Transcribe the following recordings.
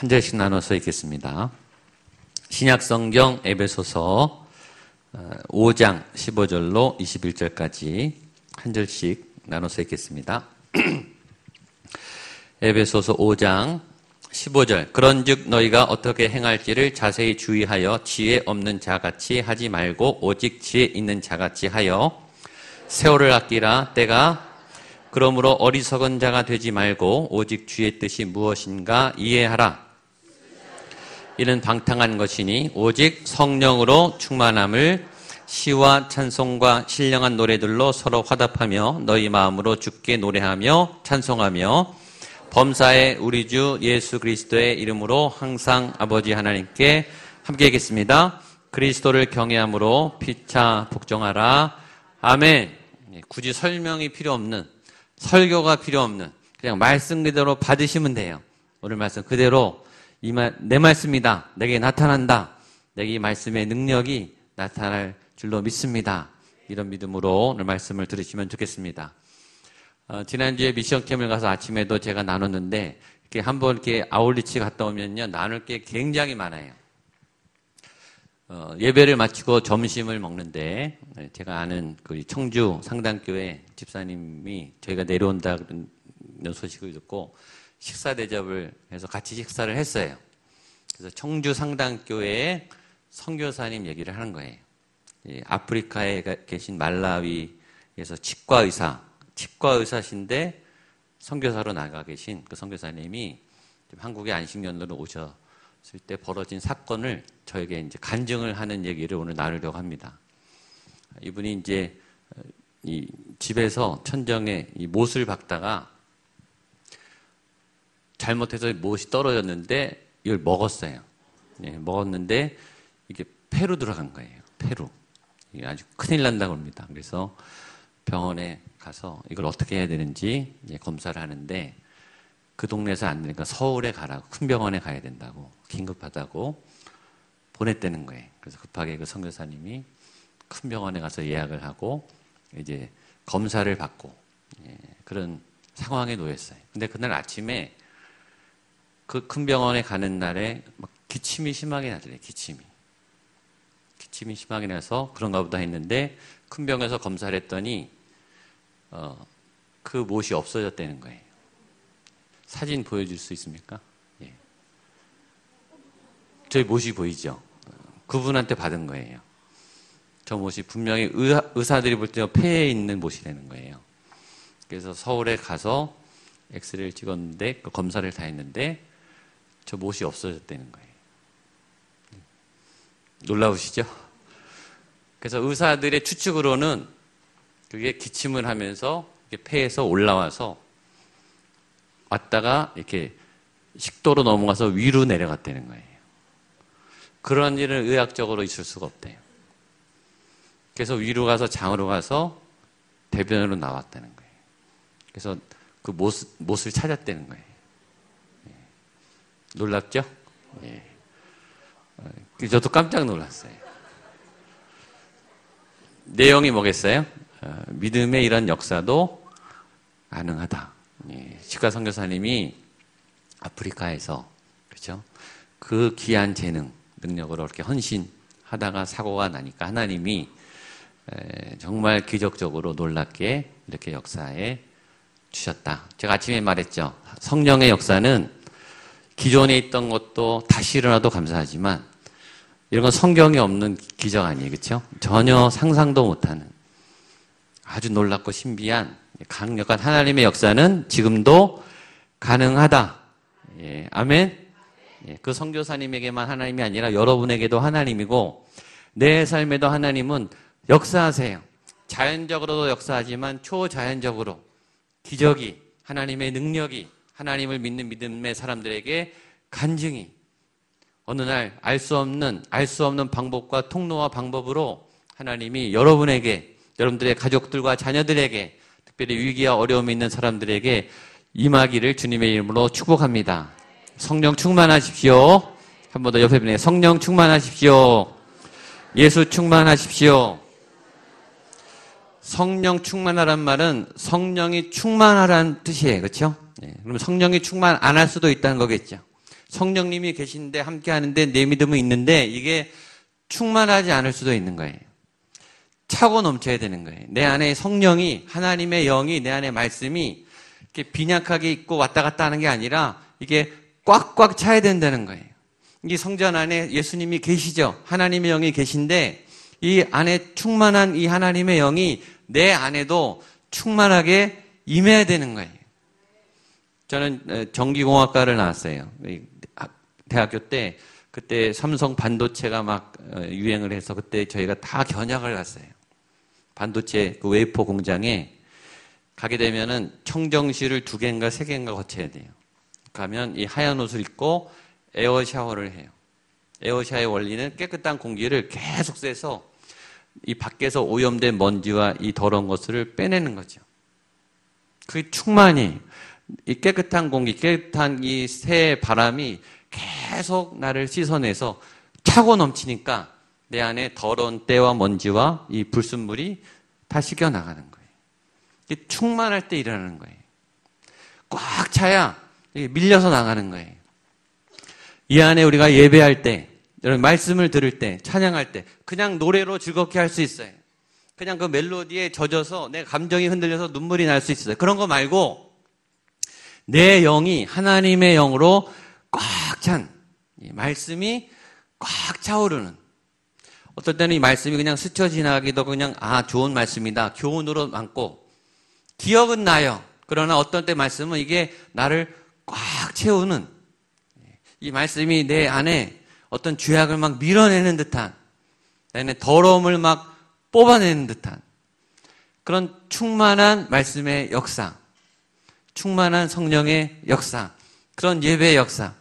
한 절씩 나눠서 읽겠습니다. 신약성경 에베소서 5장 15절로 21절까지 한 절씩 나눠서 읽겠습니다. 에베소서 5장 15절. 그런즉 너희가 어떻게 행할지를 자세히 주의하여 지혜 없는 자같이 하지 말고 오직 지혜 있는 자같이 하여 세월을 아끼라. 때가 그러므로 어리석은 자가 되지 말고 오직 주의 뜻이 무엇인가 이해하라. 이는 방탕한 것이니 오직 성령으로 충만함을 시와 찬송과 신령한 노래들로 서로 화답하며 너희 마음으로 주께 노래하며 찬송하며 범사에 우리 주 예수 그리스도의 이름으로 항상 아버지 하나님께 함께 하겠습니다. 그리스도를 경외함으로 피차 복종하라. 아멘. 굳이 설명이 필요 없는, 설교가 필요 없는, 그냥 말씀 그대로 받으시면 돼요. 오늘 말씀 그대로 내 말씀이다. 내게 나타난다. 내게 이 말씀의 능력이 나타날 줄로 믿습니다. 이런 믿음으로 오늘 말씀을 들으시면 좋겠습니다. 지난주에 미션 캠을 가서 아침에도 제가 나눴는데, 이렇게 한번 이렇게 아울리치 갔다 오면요, 나눌 게 굉장히 많아요. 예배를 마치고 점심을 먹는데, 제가 아는 그 청주 상당교회 집사님이 저희가 내려온다는 소식을 듣고 식사 대접을 해서 같이 식사를 했어요. 그래서 청주 상당교회의 선교사님 얘기를 하는 거예요. 아프리카에 계신 말라위에서 치과의사신데 선교사로 나가 계신 그 선교사님이 한국에 안식년으로 오셨을 때 벌어진 사건을 저에게 이제 간증을 하는 얘기를 오늘 나누려고 합니다. 이분이 이제 이 집에서 천정에 이 못을 박다가 잘못해서 못이 떨어졌는데 이걸 먹었어요. 먹었는데 이게 폐로 들어간 거예요. 폐로. 이게 아주 큰일 난다고 합니다. 그래서 병원에 가서 이걸 어떻게 해야 되는지 검사를 하는데 그 동네에서 안 되니까 서울에 가라고, 큰 병원에 가야 된다고, 긴급하다고 보냈다는 거예요. 그래서 급하게 그 선교사님이 큰 병원에 가서 예약을 하고 이제 검사를 받고 그런 상황에 놓였어요. 근데 그날 아침에 그 큰 병원에 가는 날에 막 기침이 심하게 나더래요. 기침이 심하게 나서 그런가 보다 했는데 큰 병원에서 검사를 했더니 그 못이 없어졌다는 거예요. 사진 보여줄 수 있습니까? 예. 저희 못이 보이죠? 그분한테 받은 거예요. 저 못이 분명히 의사들이 볼 때 폐에 있는 못이라는 거예요. 그래서 서울에 가서 엑스레이를 찍었는데 그 검사를 다 했는데 저 못이 없어졌다는 거예요. 놀라우시죠? 그래서 의사들의 추측으로는 그게 기침을 하면서 폐에서 올라와서 왔다가 이렇게 식도로 넘어가서 위로 내려갔다는 거예요. 그런 일은 의학적으로 있을 수가 없대요. 그래서 위로 가서 장으로 가서 대변으로 나왔다는 거예요. 그래서 그 못을 찾았다는 거예요. 놀랍죠? 예. 저도 깜짝 놀랐어요. 내용이 뭐겠어요? 믿음의 이런 역사도 가능하다. 치과 선교사님이 아프리카에서, 그렇죠? 그 귀한 재능, 능력으로 이렇게 헌신하다가 사고가 나니까 하나님이 정말 기적적으로 놀랍게 이렇게 역사해 주셨다. 제가 아침에 말했죠. 성령의 역사는 기존에 있던 것도 다시 일어나도 감사하지만 이런 건 성경에 없는 기적 아니에요. 그렇죠? 전혀 상상도 못하는 아주 놀랍고 신비한 강력한 하나님의 역사는 지금도 가능하다. 예, 아멘. 예, 그 선교사님에게만 하나님이 아니라 여러분에게도 하나님이고 내 삶에도 하나님은 역사하세요. 자연적으로도 역사하지만 초자연적으로 기적이, 하나님의 능력이, 하나님을 믿는 믿음의 사람들에게 간증이 어느 날 알 수 없는 방법과 통로와 방법으로 하나님이 여러분에게, 여러분들의 가족들과 자녀들에게, 특별히 위기와 어려움이 있는 사람들에게 임하기를 주님의 이름으로 축복합니다. 성령 충만하십시오. 한 번 더 옆에 분에게 성령 충만하십시오. 예수 충만하십시오. 성령 충만하란 말은 성령이 충만하라는 뜻이에요. 그렇죠? 네. 그럼 성령이 충만 안 할 수도 있다는 거겠죠. 성령님이 계신데 함께 하는데 내 믿음은 있는데 이게 충만하지 않을 수도 있는 거예요. 차고 넘쳐야 되는 거예요. 내 안에 성령이, 하나님의 영이, 내 안에 말씀이 이렇게 빈약하게 있고 왔다 갔다 하는 게 아니라 이게 꽉꽉 차야 된다는 거예요. 이 성전 안에 예수님이 계시죠. 하나님의 영이 계신데 이 안에 충만한 이 하나님의 영이 내 안에도 충만하게 임해야 되는 거예요. 저는 전기공학과를 나왔어요. 대학교 때 그때 삼성 반도체가 막 유행을 해서 그때 저희가 다 견학을 갔어요. 반도체 그 웨이퍼 공장에 가게 되면은 청정실을 2개인가 3개인가 거쳐야 돼요. 가면 이 하얀 옷을 입고 에어 샤워를 해요. 에어 샤워의 원리는 깨끗한 공기를 계속 쐬서 이 밖에서 오염된 먼지와 이 더러운 것을 빼내는 거죠. 그게 충만히 이 깨끗한 공기, 깨끗한 이 새 바람이 계속 나를 씻어내서 차고 넘치니까 내 안에 더러운 때와 먼지와 이 불순물이 다 씻겨 나가는 거예요. 이게 충만할 때 일어나는 거예요. 꽉 차야 밀려서 나가는 거예요. 이 안에 우리가 예배할 때, 여러분 말씀을 들을 때, 찬양할 때 그냥 노래로 즐겁게 할 수 있어요. 그냥 그 멜로디에 젖어서 내 감정이 흔들려서 눈물이 날 수 있어요. 그런 거 말고 내 영이 하나님의 영으로 꽉 찬 말씀이 꽉 차오르는, 어떨 때는 이 말씀이 그냥 스쳐 지나가기도 그냥 좋은 말씀이다 교훈으로 남고 기억은 나요. 그러나 어떤 때 말씀은 이게 나를 꽉 채우는, 이 말씀이 내 안에 어떤 죄악을 막 밀어내는 듯한, 내 안에 더러움을 막 뽑아내는 듯한 그런 충만한 말씀의 역사, 충만한 성령의 역사, 그런 예배의 역사.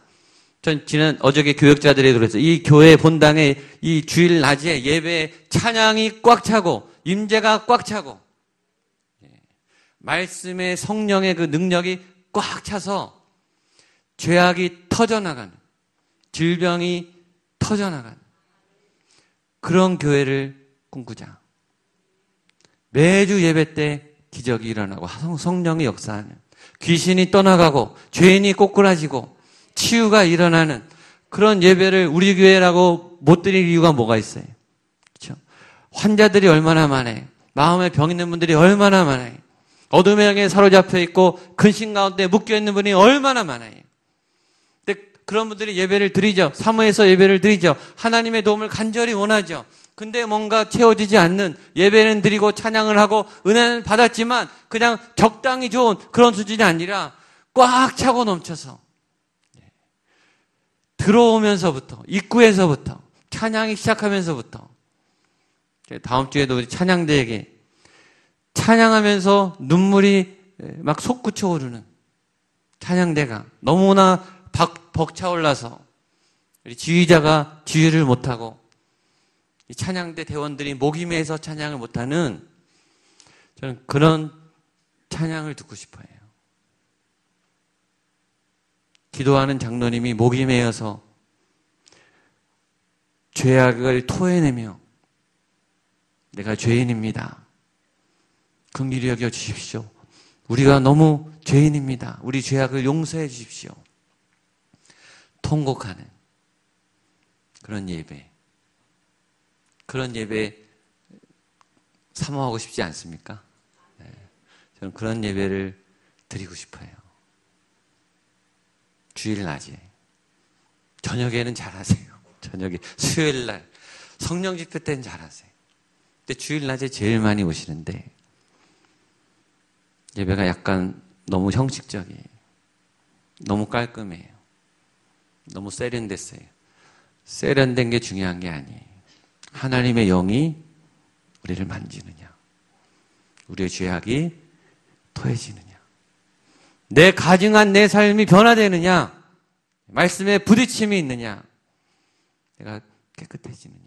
전 어저께 교역자들이 그랬어요. 이 교회 본당에 이 주일 낮에 예배 찬양이 꽉 차고 임재가 꽉 차고 말씀의 성령의 그 능력이 꽉 차서 죄악이 터져나가는, 질병이 터져나가는 그런 교회를 꿈꾸자. 매주 예배 때 기적이 일어나고 성령의 역사하는, 귀신이 떠나가고 죄인이 꼬꾸라지고 치유가 일어나는 그런 예배를 우리 교회라고 못 드릴 이유가 뭐가 있어요? 그렇죠? 환자들이 얼마나 많아요. 마음에 병 있는 분들이 얼마나 많아요. 어둠의 영에 사로잡혀 있고 근심 가운데 묶여 있는 분이 얼마나 많아요. 근데 그런 분들이 예배를 드리죠. 사모해서 예배를 드리죠. 하나님의 도움을 간절히 원하죠. 근데 뭔가 채워지지 않는, 예배는 드리고 찬양을 하고 은혜는 받았지만 그냥 적당히 좋은 그런 수준이 아니라 꽉 차고 넘쳐서 들어오면서부터, 입구에서부터, 찬양이 시작하면서부터, 다음 주에도 우리 찬양대에게 찬양하면서 눈물이 막 솟구쳐 오르는 찬양대가 너무나 벅차올라서 우리 지휘자가 지휘를 못하고 이 찬양대 대원들이 목이 메서 찬양을 못하는, 저는 그런 찬양을 듣고 싶어요. 기도하는 장로님이 목이 메어서 죄악을 토해내며 내가 죄인입니다. 긍휼히 여겨 주십시오. 우리가 너무 죄인입니다. 우리 죄악을 용서해 주십시오. 통곡하는 그런 예배. 그런 예배 사모하고 싶지 않습니까? 네. 저는 그런 예배를 드리고 싶어요. 주일 낮에. 저녁에는 잘하세요. 저녁에 수요일 날 성령 집회 때는 잘하세요. 근데 주일 낮에 제일 많이 오시는데 예배가 약간 너무 형식적이에요. 너무 깔끔해요. 너무 세련됐어요. 세련된 게 중요한 게 아니에요. 하나님의 영이 우리를 만지느냐, 우리의 죄악이 토해지느냐, 내 가증한 내 삶이 변화되느냐, 말씀에 부딪힘이 있느냐, 내가 깨끗해지느냐,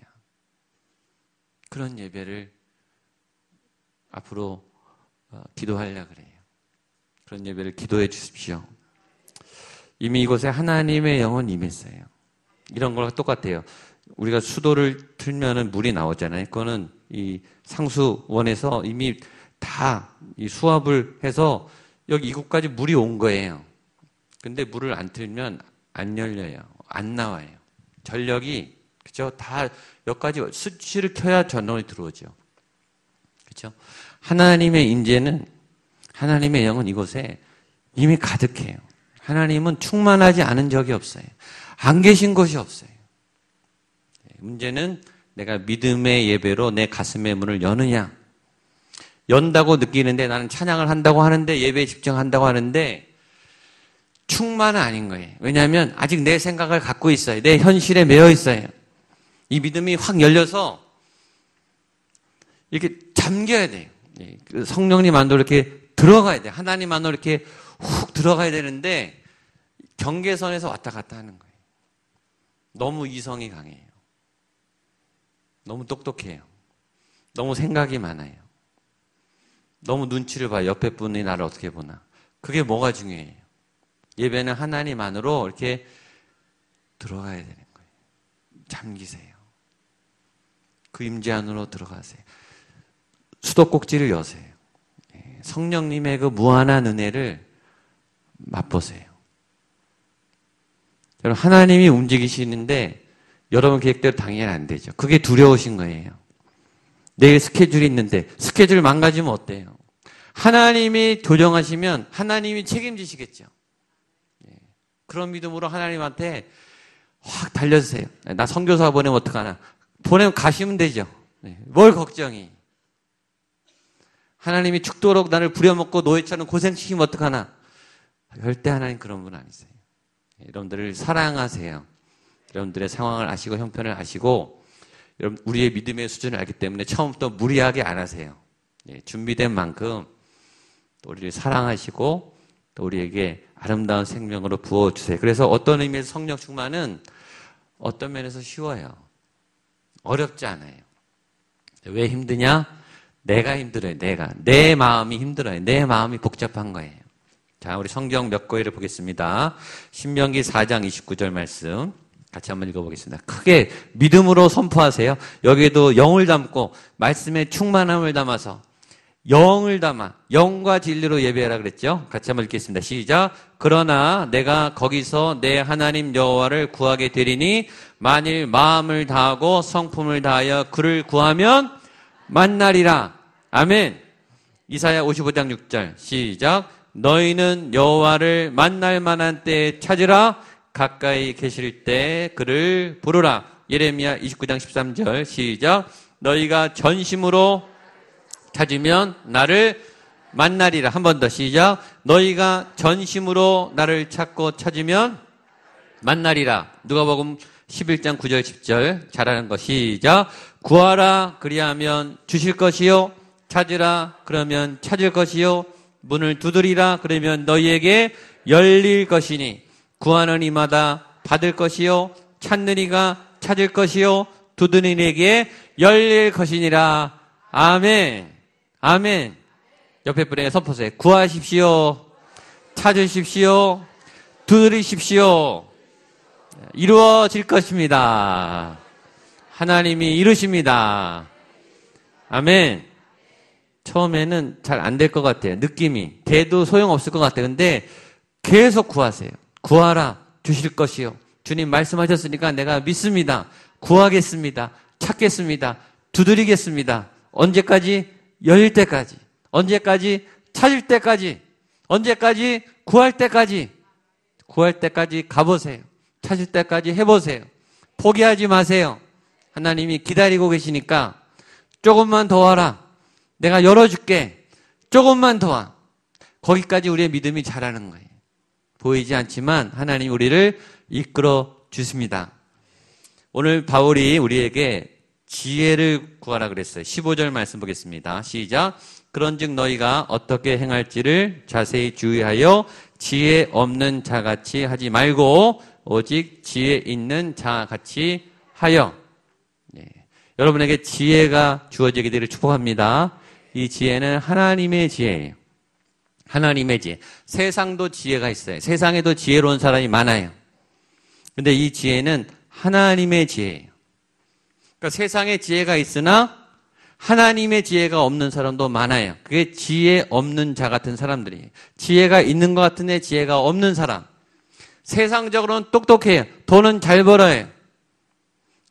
그런 예배를 앞으로 기도하려고 그래요. 그런 예배를 기도해 주십시오. 이미 이곳에 하나님의 영은 임했어요. 이런 거랑 똑같아요. 우리가 수도를 틀면은 물이 나오잖아요. 그거는 이 상수원에서 이미 다 이 수압을 해서 여기 이곳까지 물이 온 거예요. 근데 물을 안 틀면 안 열려요. 안 나와요. 전력이, 그죠? 다 몇 가지 스위치를 켜야 전원이 들어오죠. 그죠? 하나님의 인재는, 하나님의 영은 이곳에 이미 가득해요. 하나님은 충만하지 않은 적이 없어요. 안 계신 곳이 없어요. 문제는 내가 믿음의 예배로 내 가슴의 문을 여느냐. 연다고 느끼는데 나는 찬양을 한다고 하는데 예배에 집중한다고 하는데 충만은 아닌 거예요. 왜냐하면 아직 내 생각을 갖고 있어요. 내 현실에 매여 있어요. 이 믿음이 확 열려서 이렇게 잠겨야 돼요. 성령님 안으로 이렇게 들어가야 돼요. 하나님 안으로 이렇게 훅 들어가야 되는데 경계선에서 왔다 갔다 하는 거예요. 너무 이성이 강해요. 너무 똑똑해요. 너무 생각이 많아요. 너무 눈치를 봐요. 옆에 분이 나를 어떻게 보나. 그게 뭐가 중요해요? 예배는 하나님 안으로 이렇게 들어가야 되는 거예요. 잠기세요. 그 임재 안으로 들어가세요. 수도꼭지를 여세요. 성령님의 그 무한한 은혜를 맛보세요. 여러분, 하나님이 움직이시는데 여러분 계획대로 당연히 안 되죠. 그게 두려우신 거예요. 내일 스케줄이 있는데 스케줄 망가지면 어때요? 하나님이 조정하시면 하나님이 책임지시겠죠. 그런 믿음으로 하나님한테 확 달려주세요. 나 선교사 보내면 어떡하나. 보내면 가시면 되죠. 뭘 걱정이. 하나님이 죽도록 나를 부려먹고 노예처럼 고생시키면 어떡하나. 절대 하나님 그런 분 아니세요. 여러분들을 사랑하세요. 여러분들의 상황을 아시고 형편을 아시고 여러분 우리의 믿음의 수준을 알기 때문에 처음부터 무리하게 안 하세요. 준비된 만큼 또 우리를 사랑하시고 또 우리에게 아름다운 생명으로 부어주세요. 그래서 어떤 의미에서 성령 충만은 어떤 면에서 쉬워요. 어렵지 않아요. 왜 힘드냐? 내가 힘들어요. 내 마음이 힘들어요. 내 마음이 복잡한 거예요. 자, 우리 성경 몇 구절을 보겠습니다. 신명기 4장 29절 말씀 같이 한번 읽어보겠습니다. 크게 믿음으로 선포하세요. 여기에도 영을 담고 말씀의 충만함을 담아서 영을 담아 영과 진리로 예배하라 그랬죠. 같이 한번 읽겠습니다. 시작. 그러나 내가 거기서 내 하나님 여호와를 구하게 되리니 만일 마음을 다하고 성품을 다하여 그를 구하면 만나리라. 아멘. 이사야 55장 6절 시작. 너희는 여호와를 만날 만한 때에 찾으라. 가까이 계실 때 그를 부르라. 예레미야 29장 13절 시작. 너희가 전심으로 찾으면 나를 만나리라. 한 번 더 시작. 너희가 전심으로 나를 찾고 찾으면 만나리라. 누가복음 11장 9절 10절 잘하는 거 시작. 구하라 그리하면 주실 것이요 찾으라 그러면 찾을 것이요 문을 두드리라 그러면 너희에게 열릴 것이니 구하는 이마다 받을 것이요 찾는 이가 찾을 것이요 두드리는 이에게 열릴 것이니라. 아멘. 아멘. 옆에 분에게 선포하세요. 구하십시오. 찾으십시오. 두드리십시오. 이루어질 것입니다. 하나님이 이루십니다. 아멘. 처음에는 잘 안 될 것 같아요. 느낌이. 돼도 소용없을 것 같아요. 근데 계속 구하세요. 구하라. 주실 것이요. 주님 말씀하셨으니까 내가 믿습니다. 구하겠습니다. 찾겠습니다. 두드리겠습니다. 언제까지? 열릴 때까지. 언제까지? 찾을 때까지. 언제까지? 구할 때까지. 구할 때까지 가보세요. 찾을 때까지 해보세요. 포기하지 마세요. 하나님이 기다리고 계시니까 조금만 더 와라. 내가 열어줄게. 조금만 더 와. 거기까지 우리의 믿음이 자라는 거예요. 보이지 않지만 하나님 우리를 이끌어 주십니다. 오늘 바울이 우리에게 지혜를 구하라 그랬어요. 15절 말씀 보겠습니다. 시작. 그런즉 너희가 어떻게 행할지를 자세히 주의하여 지혜 없는 자같이 하지 말고 오직 지혜 있는 자같이 하여. 여러분에게 지혜가 주어지게 되기를 축복합니다. 이 지혜는 하나님의 지혜예요. 하나님의 지혜. 세상도 지혜가 있어요. 세상에도 지혜로운 사람이 많아요. 근데 이 지혜는 하나님의 지혜예요. 그러니까 세상에 지혜가 있으나 하나님의 지혜가 없는 사람도 많아요. 그게 지혜 없는 자 같은 사람들이에요. 지혜가 있는 것 같은데 지혜가 없는 사람. 세상적으로는 똑똑해요. 돈은 잘 벌어요.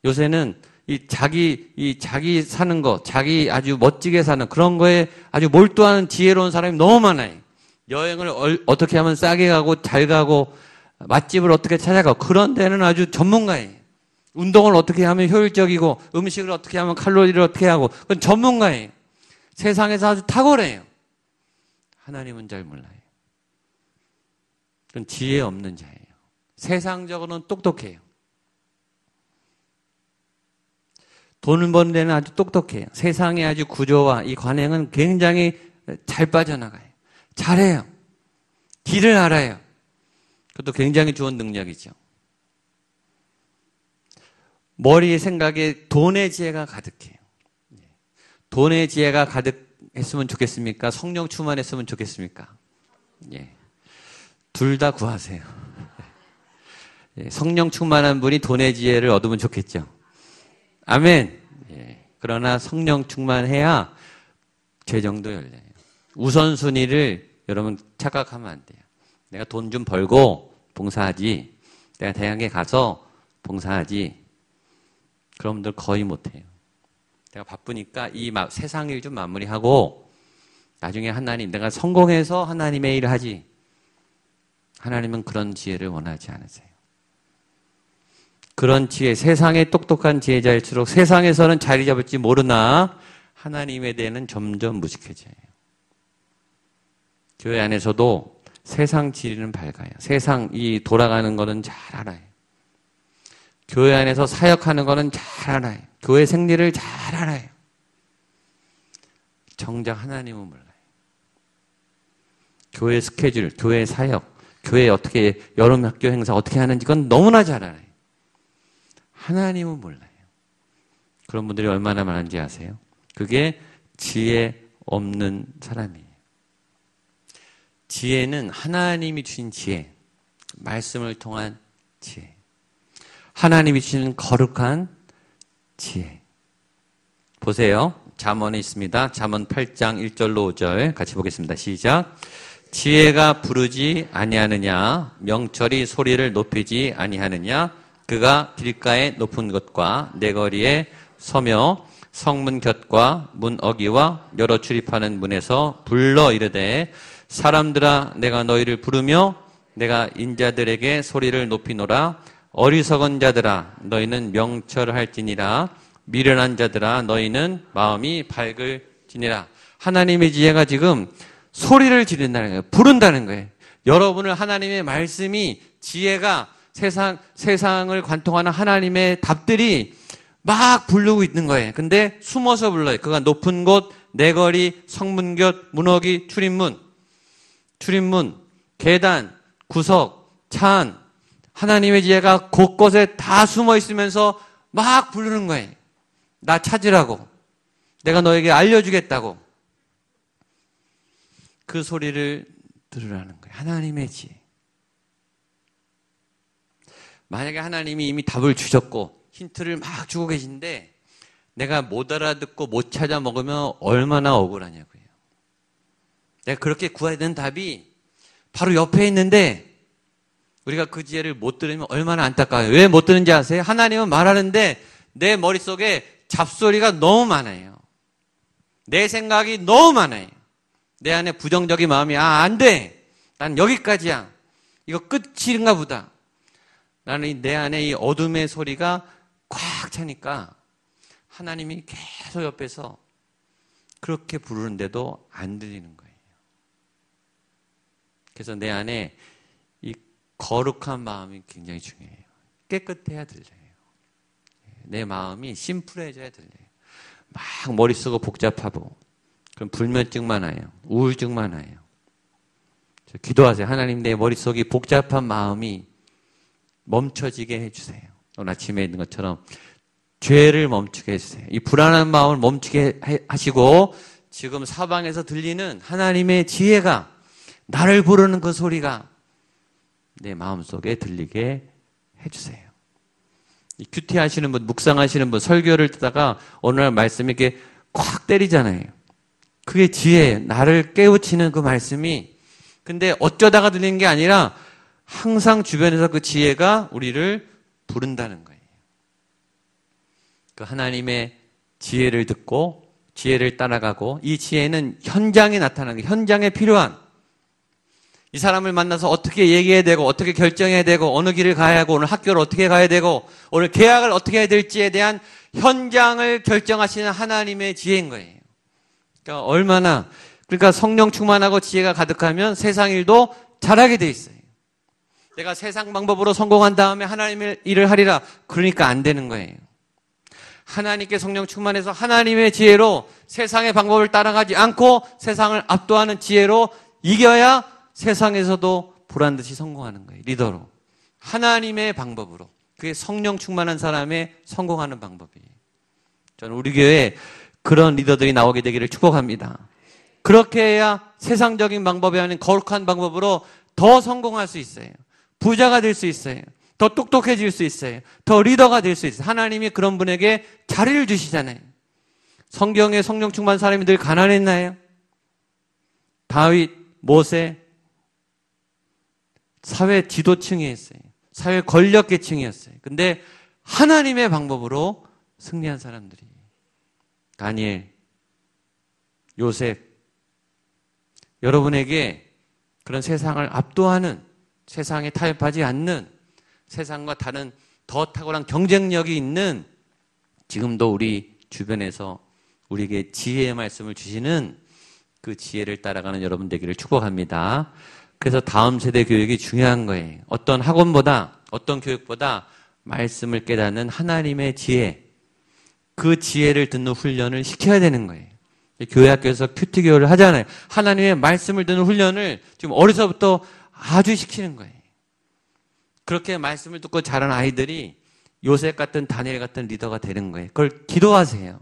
요새는 자기 사는 거, 자기 아주 멋지게 사는 그런 거에 아주 몰두하는 지혜로운 사람이 너무 많아요. 여행을 어떻게 하면 싸게 가고 잘 가고 맛집을 어떻게 찾아가고 그런 데는 아주 전문가예요. 운동을 어떻게 하면 효율적이고 음식을 어떻게 하면 칼로리를 어떻게 하고 그건 전문가예요. 세상에서 아주 탁월해요. 하나님은 잘 몰라요. 그건 지혜 없는 자예요. 세상적으로는 똑똑해요. 돈을 버는 데는 아주 똑똑해요. 세상의 아주 구조와 이 관행은 굉장히 잘 빠져나가요. 잘해요. 길을 알아요. 그것도 굉장히 좋은 능력이죠. 머리의 생각에 돈의 지혜가 가득해요. 돈의 지혜가 가득했으면 좋겠습니까? 성령 충만했으면 좋겠습니까? 예. 둘 다 구하세요. 성령 충만한 분이 돈의 지혜를 얻으면 좋겠죠. 아멘. 예. 그러나 성령 충만해야 재정도 열려요. 우선순위를 여러분 착각하면 안 돼요. 내가 돈 좀 벌고 봉사하지. 내가 대학에 가서 봉사하지. 그런 분들 거의 못해요. 내가 바쁘니까 이 세상 일 좀 마무리하고 나중에 하나님, 내가 성공해서 하나님의 일을 하지. 하나님은 그런 지혜를 원하지 않으세요. 그런 지혜, 세상에 똑똑한 지혜자일수록 세상에서는 자리 잡을지 모르나 하나님에 대해는 점점 무식해져요. 교회 안에서도 세상 지리는 밝아요. 세상 이 돌아가는 거는 잘 알아요. 교회 안에서 사역하는 거는 잘 알아요. 교회 생리를 잘 알아요. 정작 하나님은 몰라요. 교회 스케줄, 교회 사역, 교회 어떻게 여름학교 행사 어떻게 하는지 그건 너무나 잘 알아요. 하나님은 몰라요. 그런 분들이 얼마나 많은지 아세요? 그게 지혜 없는 사람이에요. 지혜는 하나님이 주신 지혜, 말씀을 통한 지혜, 하나님이 주시는 거룩한 지혜. 보세요. 잠언에 있습니다. 잠언 8장 1절로 5절 같이 보겠습니다. 시작. 지혜가 부르지 아니하느냐, 명철이 소리를 높이지 아니하느냐, 그가 길가의 높은 곳과 내거리에 서며 성문 곁과 문 어기와 여러 출입하는 문에서 불러 이르되 사람들아 내가 너희를 부르며 내가 인자들에게 소리를 높이노라. 어리석은 자들아 너희는 명철할지니라. 미련한 자들아 너희는 마음이 밝을지니라. 하나님의 지혜가 지금 소리를 지른다는 거예요. 부른다는 거예요. 여러분을 하나님의 말씀이 지혜가 세상을 관통하는 하나님의 답들이 막 부르고 있는 거예요. 근데 숨어서 불러요. 그가 높은 곳, 내거리, 성문 곁, 문어기, 출입문, 계단, 구석, 찬, 하나님의 지혜가 곳곳에 다 숨어 있으면서 막 부르는 거예요. 나 찾으라고. 내가 너에게 알려주겠다고. 그 소리를 들으라는 거예요. 하나님의 지혜. 만약에 하나님이 이미 답을 주셨고 힌트를 막 주고 계신데 내가 못 알아듣고 못 찾아 먹으면 얼마나 억울하냐고요. 내가 그렇게 구해야 되는 답이 바로 옆에 있는데 우리가 그 지혜를 못 들으면 얼마나 안타까워요. 왜 못 듣는지 아세요? 하나님은 말하는데 내 머릿속에 잡소리가 너무 많아요. 내 생각이 너무 많아요. 내 안에 부정적인 마음이 안 돼. 난 여기까지야. 이거 끝인가 보다. 나는 내 안에 이 어둠의 소리가 꽉 차니까 하나님이 계속 옆에서 그렇게 부르는데도 안 들리는 거예요. 그래서 내 안에 이 거룩한 마음이 굉장히 중요해요. 깨끗해야 들려요. 내 마음이 심플해져야 들려요. 막 머릿속이 복잡하고 그럼 불면증만 와요. 우울증만 와요. 기도하세요. 하나님 내 머릿속이 복잡한 마음이 멈춰지게 해주세요. 오늘 아침에 있는 것처럼 죄를 멈추게 해주세요. 이 불안한 마음을 멈추게 하시고 지금 사방에서 들리는 하나님의 지혜가 나를 부르는 그 소리가 내 마음속에 들리게 해주세요. 이 큐티 하시는 분, 묵상하시는 분, 설교를 듣다가 어느 날 말씀이 이렇게 콱 때리잖아요. 그게 지혜예요. 나를 깨우치는 그 말씀이. 근데 어쩌다가 들리는 게 아니라 항상 주변에서 그 지혜가 우리를 부른다는 거예요. 그 하나님의 지혜를 듣고 지혜를 따라가고, 이 지혜는 현장에 나타나는 거예요. 현장에 필요한, 이 사람을 만나서 어떻게 얘기해야 되고 어떻게 결정해야 되고 어느 길을 가야 하고 오늘 학교를 어떻게 가야 되고 오늘 계약을 어떻게 해야 될지에 대한 현장을 결정하시는 하나님의 지혜인 거예요. 그러니까 성령 충만하고 지혜가 가득하면 세상 일도 잘하게 돼 있어요. 내가 세상 방법으로 성공한 다음에 하나님의 일을 하리라, 그러니까 안 되는 거예요. 하나님께 성령 충만해서 하나님의 지혜로 세상의 방법을 따라가지 않고 세상을 압도하는 지혜로 이겨야 세상에서도 보란듯이 성공하는 거예요. 리더로. 하나님의 방법으로. 그게 성령 충만한 사람의 성공하는 방법이에요. 저는 우리 교회에 그런 리더들이 나오게 되기를 축복합니다. 그렇게 해야 세상적인 방법이 아닌 거룩한 방법으로 더 성공할 수 있어요. 부자가 될 수 있어요. 더 똑똑해질 수 있어요. 더 리더가 될 수 있어요. 하나님이 그런 분에게 자리를 주시잖아요. 성경에 성령 충만한 사람이 늘 가난했나요? 다윗, 모세, 사회 지도층이었어요. 사회 권력계층이었어요. 근데 하나님의 방법으로 승리한 사람들이, 다니엘, 요셉, 여러분에게 그런 세상을 압도하는, 세상에 타협하지 않는, 세상과 다른 더 탁월한 경쟁력이 있는, 지금도 우리 주변에서 우리에게 지혜의 말씀을 주시는 그 지혜를 따라가는 여러분 되기를 축복합니다. 그래서 다음 세대 교육이 중요한 거예요. 어떤 학원보다, 어떤 교육보다 말씀을 깨닫는 하나님의 지혜, 그 지혜를 듣는 훈련을 시켜야 되는 거예요. 교회 학교에서 큐티 교육을 하잖아요. 하나님의 말씀을 듣는 훈련을 지금 어려서부터 아주 시키는 거예요. 그렇게 말씀을 듣고 자란 아이들이 요셉 같은 다니엘 같은 리더가 되는 거예요. 그걸 기도하세요.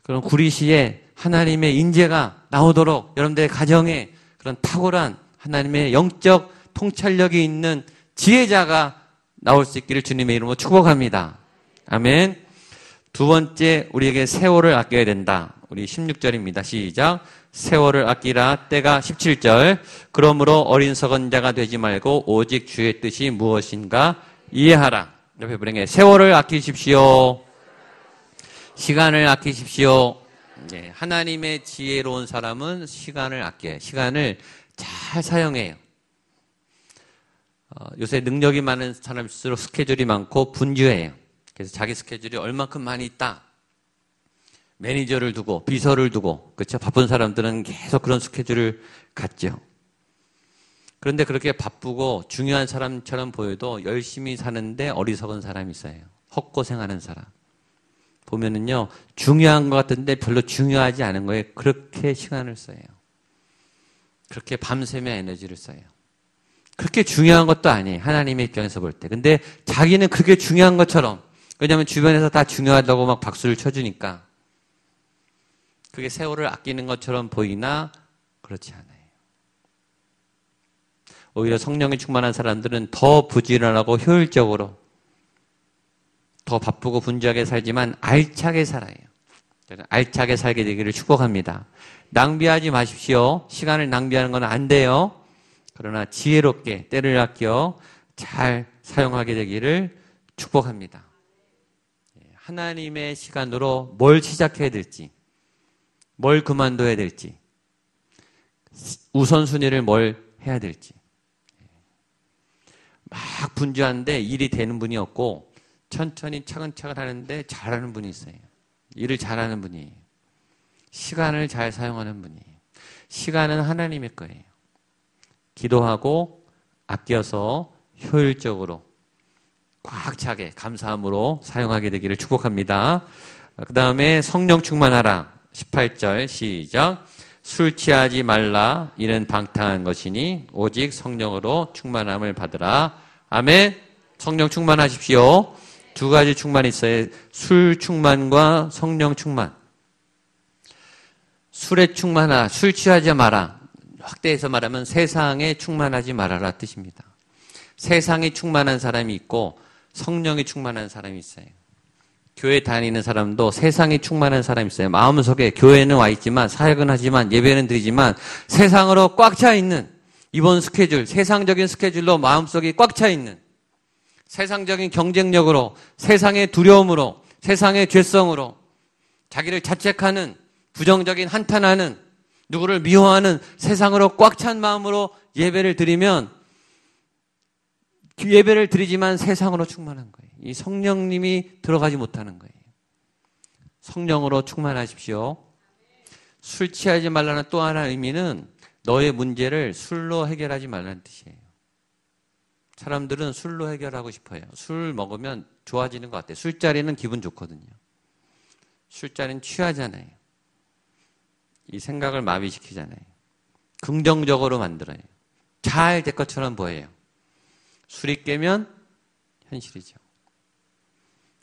그럼 구리시에 하나님의 인재가 나오도록 여러분들의 가정에 그런 탁월한 하나님의 영적 통찰력이 있는 지혜자가 나올 수 있기를 주님의 이름으로 축복합니다. 아멘. 두 번째, 우리에게 세월을 아껴야 된다. 우리 16절입니다. 시작. 세월을 아끼라. 때가 17절. 그러므로 어린석은 자가 되지 말고 오직 주의 뜻이 무엇인가 이해하라. 옆에 분에게 세월을 아끼십시오. 시간을 아끼십시오. 네, 하나님의 지혜로운 사람은 시간을 아껴요. 시간을 잘 사용해요. 요새 능력이 많은 사람일수록 스케줄이 많고 분주해요. 그래서 자기 스케줄이 얼마큼 많이 있다. 매니저를 두고 비서를 두고, 그렇죠? 바쁜 사람들은 계속 그런 스케줄을 갖죠. 그런데 그렇게 바쁘고 중요한 사람처럼 보여도 열심히 사는데 어리석은 사람이 있어요. 헛고생하는 사람. 보면은요, 중요한 것 같은데 별로 중요하지 않은 거에 그렇게 시간을 써요. 그렇게 밤새며 에너지를 써요. 그렇게 중요한 것도 아니에요. 하나님의 입장에서 볼 때. 근데 자기는 그게 중요한 것처럼, 왜냐하면 주변에서 다 중요하다고 막 박수를 쳐주니까 그게 세월을 아끼는 것처럼 보이나 그렇지 않아요. 오히려 성령이 충만한 사람들은 더 부지런하고 효율적으로 더 바쁘고 분주하게 살지만 알차게 살아요. 알차게 살게 되기를 축복합니다. 낭비하지 마십시오. 시간을 낭비하는 건 안 돼요. 그러나 지혜롭게 때를 아껴 잘 사용하게 되기를 축복합니다. 하나님의 시간으로 뭘 시작해야 될지, 뭘 그만둬야 될지, 우선순위를 뭘 해야 될지. 막 분주한데 일이 되는 분이 없고 천천히 차근차근 하는데 잘하는 분이 있어요. 일을 잘하는 분이에요. 시간을 잘 사용하는 분이에요. 시간은 하나님의 거예요. 기도하고 아껴서 효율적으로 꽉 차게 감사함으로 사용하게 되기를 축복합니다. 그 다음에 성령 충만하라. 18절 시작. 술 취하지 말라. 이는 방탕한 것이니 오직 성령으로 충만함을 받으라. 아멘. 성령 충만하십시오. 두 가지 충만이 있어요. 술 충만과 성령 충만. 술에 충만하라. 술 취하지 마라. 확대해서 말하면 세상에 충만하지 말아라 뜻입니다. 세상이 충만한 사람이 있고 성령이 충만한 사람이 있어요. 교회 다니는 사람도 세상이 충만한 사람이 있어요. 마음속에 교회는 와 있지만 사역은 하지만 예배는 드리지만 세상으로 꽉 차 있는, 이번 스케줄, 세상적인 스케줄로 마음속이 꽉 차 있는, 세상적인 경쟁력으로, 세상의 두려움으로, 세상의 죄성으로 자기를 자책하는, 부정적인 한탄하는, 누구를 미워하는 세상으로 꽉 찬 마음으로 예배를 드리면, 예배를 드리지만 세상으로 충만한 거예요. 이 성령님이 들어가지 못하는 거예요. 성령으로 충만하십시오. 술 취하지 말라는 또 하나의 의미는 너의 문제를 술로 해결하지 말라는 뜻이에요. 사람들은 술로 해결하고 싶어요. 술 먹으면 좋아지는 것 같아요. 술자리는 기분 좋거든요. 술자리는 취하잖아요. 이 생각을 마비시키잖아요. 긍정적으로 만들어요. 잘 될 것처럼 보여요. 술이 깨면 현실이죠.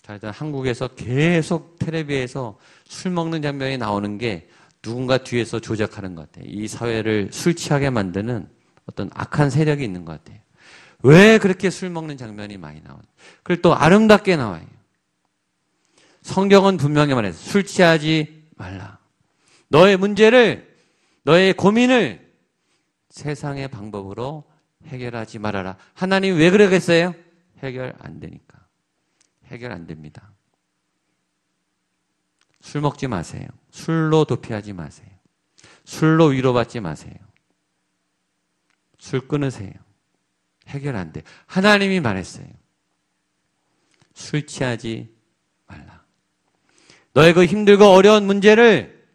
자, 일단 한국에서 계속 텔레비에서 술 먹는 장면이 나오는 게 누군가 뒤에서 조작하는 것 같아요. 이 사회를 술 취하게 만드는 어떤 악한 세력이 있는 것 같아요. 왜 그렇게 술 먹는 장면이 많이 나오는? 그리고 또 아름답게 나와요. 성경은 분명히 말해서 술 취하지 말라. 너의 문제를, 너의 고민을 세상의 방법으로 해결하지 말아라. 하나님 왜 그러겠어요? 해결 안 되니까. 해결 안 됩니다. 술 먹지 마세요. 술로 도피하지 마세요. 술로 위로받지 마세요. 술 끊으세요. 해결 안 돼. 하나님이 말했어요. 술 취하지 말라. 너의 그 힘들고 어려운 문제를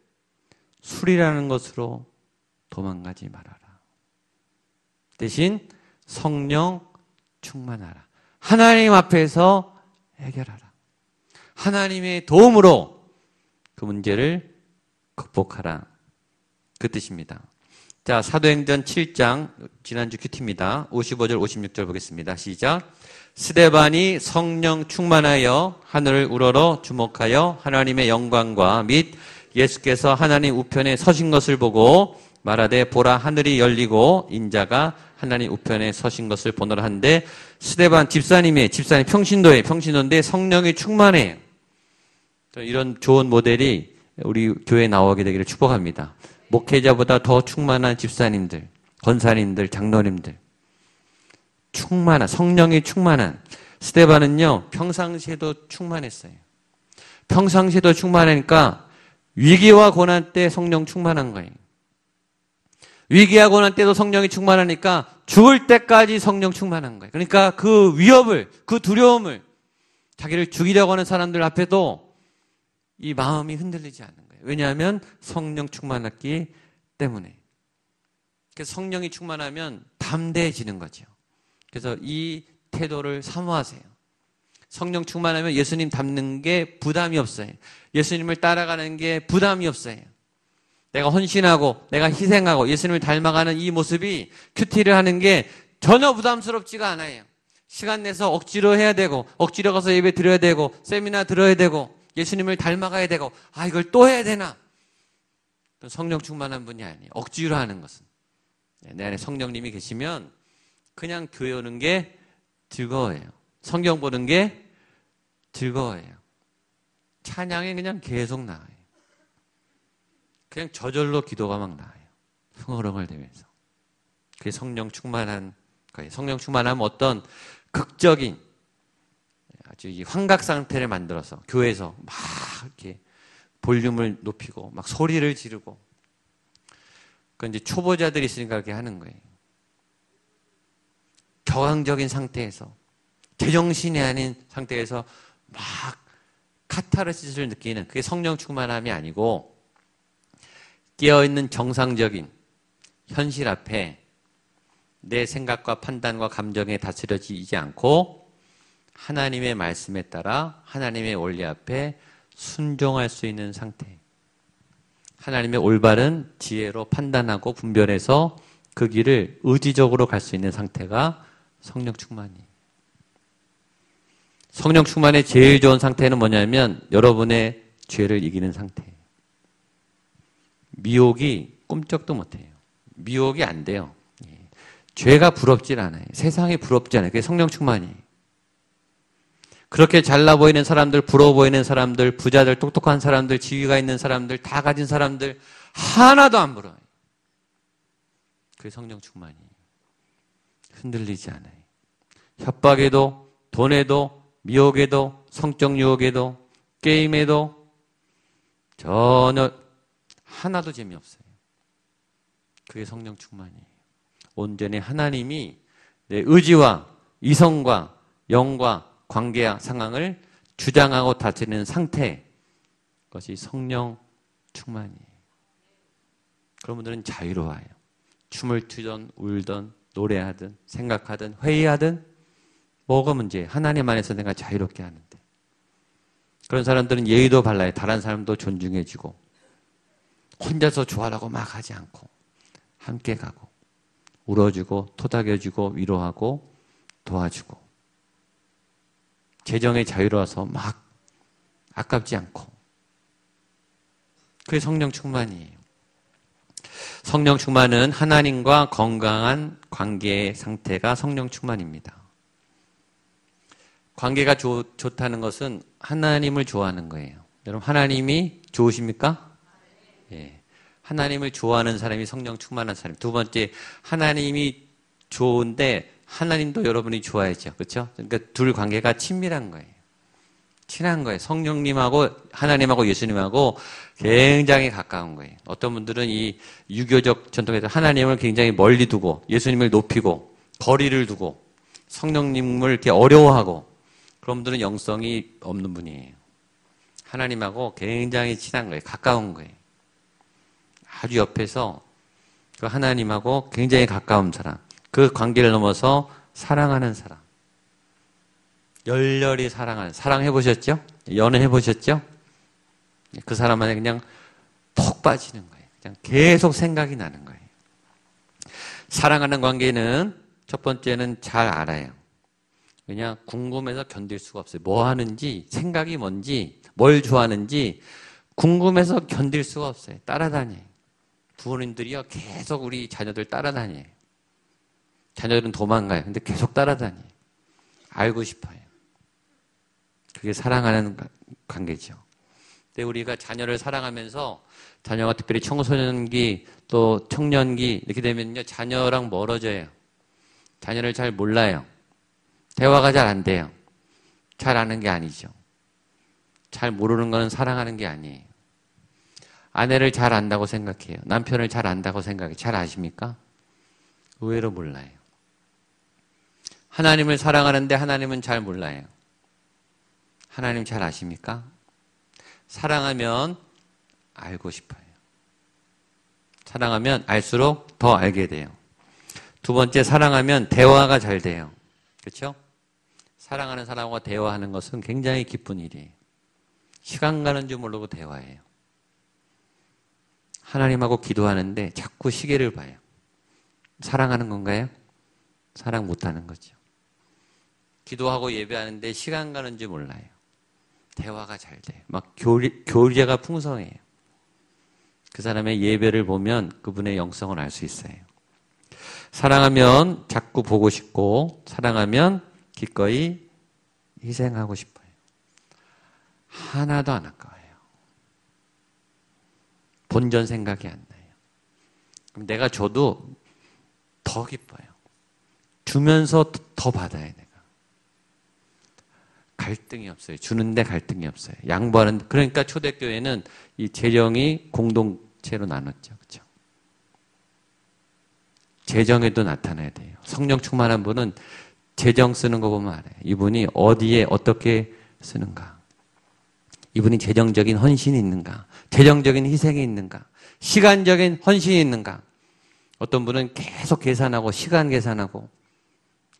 술이라는 것으로 도망가지 말아라. 대신 성령 충만하라. 하나님 앞에서 해결하라. 하나님의 도움으로 그 문제를 극복하라. 그 뜻입니다. 자, 사도행전 7장, 지난주 큐티입니다. 55절, 56절 보겠습니다. 시작. 스데반이 성령 충만하여 하늘을 우러러 주목하여 하나님의 영광과 및 예수께서 하나님 우편에 서신 것을 보고 말하되 보라 하늘이 열리고 인자가 하나님 우편에 서신 것을 보노라 한데, 스데반 집사님 평신도인데 성령이 충만해요. 이런 좋은 모델이 우리 교회에 나오게 되기를 축복합니다. 목회자보다 더 충만한 집사님들, 권사님들, 장로님들. 성령이 충만한. 스데반은요, 평상시에도 충만했어요. 평상시에도 충만하니까 위기와 고난 때 성령 충만한 거예요. 위기와 고난 때도 성령이 충만하니까 죽을 때까지 성령 충만한 거예요. 그러니까 그 위협을, 그 두려움을, 자기를 죽이려고 하는 사람들 앞에도 이 마음이 흔들리지 않는 거예요. 왜냐하면 성령 충만했기 때문에. 그래서 성령이 충만하면 담대해지는 거죠. 그래서 이 태도를 사모하세요. 성령 충만하면 예수님 닮는 게 부담이 없어요. 예수님을 따라가는 게 부담이 없어요. 내가 헌신하고 내가 희생하고 예수님을 닮아가는 이 모습이 큐티를 하는 게 전혀 부담스럽지가 않아요. 시간 내서 억지로 해야 되고, 억지로 가서 예배 드려야 되고, 세미나 들어야 되고, 예수님을 닮아가야 되고, 이걸 또 해야 되나? 성령 충만한 분이 아니에요. 억지로 하는 것은. 내 안에 성령님이 계시면 그냥 교회 오는 게 즐거워요. 성경 보는 게 즐거워요. 찬양이 그냥 계속 나와요. 그냥 저절로 기도가 막 나와요. 흥얼흥얼대면서. 그게 성령 충만한 거예요. 성령 충만하면 어떤 극적인 아주 이 환각 상태를 만들어서 교회에서 막 이렇게 볼륨을 높이고 막 소리를 지르고, 그건 이제 초보자들이 있으니까 그렇게 하는 거예요. 격앙적인 상태에서, 제정신이 아닌 상태에서 막 카타르시스를 느끼는, 그게 성령 충만함이 아니고, 깨어있는 정상적인 현실 앞에 내 생각과 판단과 감정에 다스려지지 않고 하나님의 말씀에 따라 하나님의 원리 앞에 순종할 수 있는 상태. 하나님의 올바른 지혜로 판단하고 분별해서 그 길을 의지적으로 갈 수 있는 상태가 성령 충만이에요. 성령 충만의 제일 좋은 상태는 뭐냐면 여러분의 죄를 이기는 상태예요. 미혹이 꿈쩍도 못해요. 미혹이 안 돼요. 죄가 부럽질 않아요. 세상이 부럽지 않아요. 그게 성령 충만이에요. 그렇게 잘나 보이는 사람들, 부러워 보이는 사람들, 부자들, 똑똑한 사람들, 지위가 있는 사람들, 다 가진 사람들 하나도 안 부러워요. 그게 성령 충만이에요. 흔들리지 않아요. 협박에도, 돈에도, 미혹에도, 성적 유혹에도, 게임에도 전혀 하나도 재미없어요. 그게 성령 충만이에요. 온전히 하나님이 내 의지와 이성과 영과 관계와 상황을 주장하고 다스리는 상태, 그것이 성령 충만이에요. 그런 분들은 자유로워요. 춤을 추든 울든 노래하든 생각하든 회의하든 뭐가 문제예요. 하나님 안에서 내가 자유롭게 하는데. 그런 사람들은 예의도 발라요. 다른 사람도 존중해주고 혼자서 좋아라고 막 하지 않고 함께 가고 울어주고 토닥여주고 위로하고 도와주고 재정에 자유로워서 막 아깝지 않고 그게 성령 충만이에요. 성령 충만은 하나님과 건강한 관계의 상태가 성령 충만입니다. 관계가 좋다는 것은 하나님을 좋아하는 거예요. 여러분 하나님이 좋으십니까? 예. 하나님을 좋아하는 사람이 성령 충만한 사람. 두 번째, 하나님이 좋은데 하나님도 여러분이 좋아야죠. 그렇죠? 그러니까 둘 관계가 친밀한 거예요. 친한 거예요. 성령님하고 하나님하고 예수님하고 굉장히 가까운 거예요. 어떤 분들은 이 유교적 전통에서 하나님을 굉장히 멀리 두고 예수님을 높이고 거리를 두고 성령님을 이렇게 어려워하고 그런 분들은 영성이 없는 분이에요. 하나님하고 굉장히 친한 거예요. 가까운 거예요. 아주 옆에서 그 하나님하고 굉장히 가까운 사람, 그 관계를 넘어서 사랑하는 사람, 열렬히 사랑하는, 사랑해보셨죠? 연애해보셨죠? 그 사람 안에 그냥 톡 빠지는 거예요. 그냥 계속 생각이 나는 거예요. 사랑하는 관계는 첫 번째는 잘 알아요. 그냥 궁금해서 견딜 수가 없어요. 뭐 하는지, 생각이 뭔지, 뭘 좋아하는지 궁금해서 견딜 수가 없어요. 따라다녀요. 부모님들이요, 계속 우리 자녀들 따라다녀요. 자녀들은 도망가요. 근데 계속 따라다녀요. 알고 싶어요. 그게 사랑하는 관계죠. 근데 우리가 자녀를 사랑하면서 자녀가 특별히 청소년기 또 청년기 이렇게 되면요, 자녀랑 멀어져요. 자녀를 잘 몰라요. 대화가 잘 안 돼요. 잘 아는 게 아니죠. 잘 모르는 건 사랑하는 게 아니에요. 아내를 잘 안다고 생각해요. 남편을 잘 안다고 생각해요. 잘 아십니까? 의외로 몰라요. 하나님을 사랑하는데 하나님은 잘 몰라요. 하나님 잘 아십니까? 사랑하면 알고 싶어요. 사랑하면 알수록 더 알게 돼요. 두 번째, 사랑하면 대화가 잘 돼요. 그렇죠? 사랑하는 사람과 대화하는 것은 굉장히 기쁜 일이에요. 시간 가는 줄 모르고 대화해요. 하나님하고 기도하는데 자꾸 시계를 봐요. 사랑하는 건가요? 사랑 못하는 거죠. 기도하고 예배하는데 시간 가는 줄 몰라요. 대화가 잘 돼요. 막 교제가 풍성해요. 그 사람의 예배를 보면 그분의 영성을 알 수 있어요. 사랑하면 자꾸 보고 싶고 사랑하면 기꺼이 희생하고 싶어요. 하나도 안 아까워요. 본전 생각이 안 나요. 그럼 내가 줘도 더 기뻐요. 주면서 더 받아야 내가. 갈등이 없어요. 주는데 갈등이 없어요. 양보하는, 그러니까 초대교회는 이 재정이 공동체로 나눴죠. 그렇죠? 재정에도 나타나야 돼요. 성령 충만한 분은 재정 쓰는 거 보면 알아요. 이분이 어디에 어떻게 쓰는가. 이분이 재정적인 헌신이 있는가. 재정적인 희생이 있는가. 시간적인 헌신이 있는가. 어떤 분은 계속 계산하고 시간 계산하고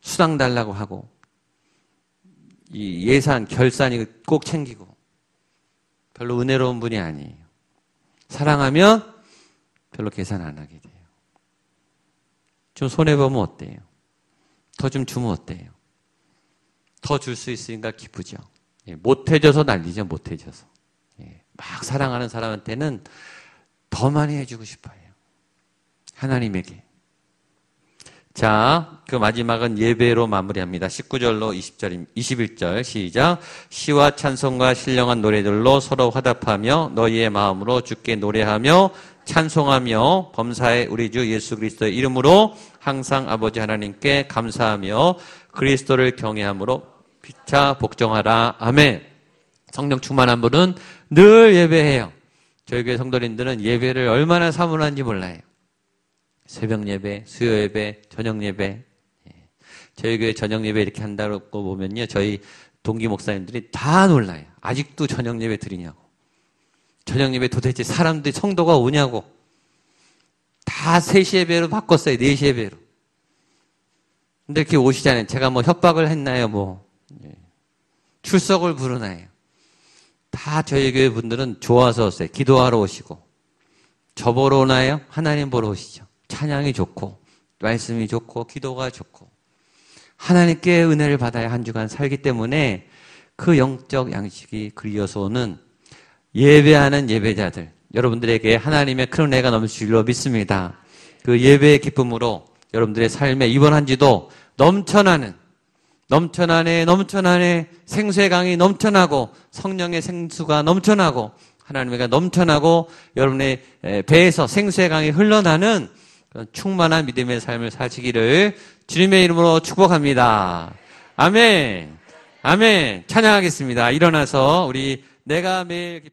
수당 달라고 하고 이 예산, 결산이 꼭 챙기고 별로 은혜로운 분이 아니에요. 사랑하면 별로 계산 안 하게 돼요. 좀 손해보면 어때요? 더 좀 주면 어때요? 더 줄 수 있으니까 기쁘죠. 못해줘서 난리죠. 못해줘서. 막 사랑하는 사람한테는 더 많이 해주고 싶어요. 하나님에게. 자, 그 마지막은 예배로 마무리합니다. 19절로 21절 시작. 시와 찬송과 신령한 노래들로 서로 화답하며 너희의 마음으로 주께 노래하며 찬송하며 범사의 우리 주 예수 그리스도의 이름으로 항상 아버지 하나님께 감사하며 그리스도를 경외함으로 피차 복종하라. 아멘. 성령 충만한 분은 늘 예배해요. 저희 교회 성도님들은 예배를 얼마나 사모하는지 몰라요. 새벽 예배, 수요 예배, 저녁 예배. 저희 교회 저녁 예배 이렇게 한다고 보면요, 저희 동기 목사님들이 다 놀라요. 아직도 저녁 예배 드리냐고. 저녁 예배 도대체 사람들이 성도가 오냐고. 다 3시 예배로 바꿨어요. 4시 예배로. 근데 이렇게 오시잖아요. 제가 뭐 협박을 했나요? 뭐 출석을 부르나요? 다 저희 교회 분들은 좋아서 오세요. 기도하러 오시고. 저 보러 오나요? 하나님 보러 오시죠. 찬양이 좋고 말씀이 좋고 기도가 좋고 하나님께 은혜를 받아야 한 주간 살기 때문에 그 영적 양식이 그리어서 오는 예배하는 예배자들, 여러분들에게 하나님의 큰 은혜가 넘칠 줄로 믿습니다. 그 예배의 기쁨으로 여러분들의 삶에 이번 한 주도 넘쳐나네 생수의 강이 넘쳐나고 성령의 생수가 넘쳐나고 하나님의 넘쳐나고 여러분의 배에서 생수의 강이 흘러나는 충만한 믿음의 삶을 사시기를 주님의 이름으로 축복합니다. 아멘. 아멘. 찬양하겠습니다. 일어나서 우리 내가 매일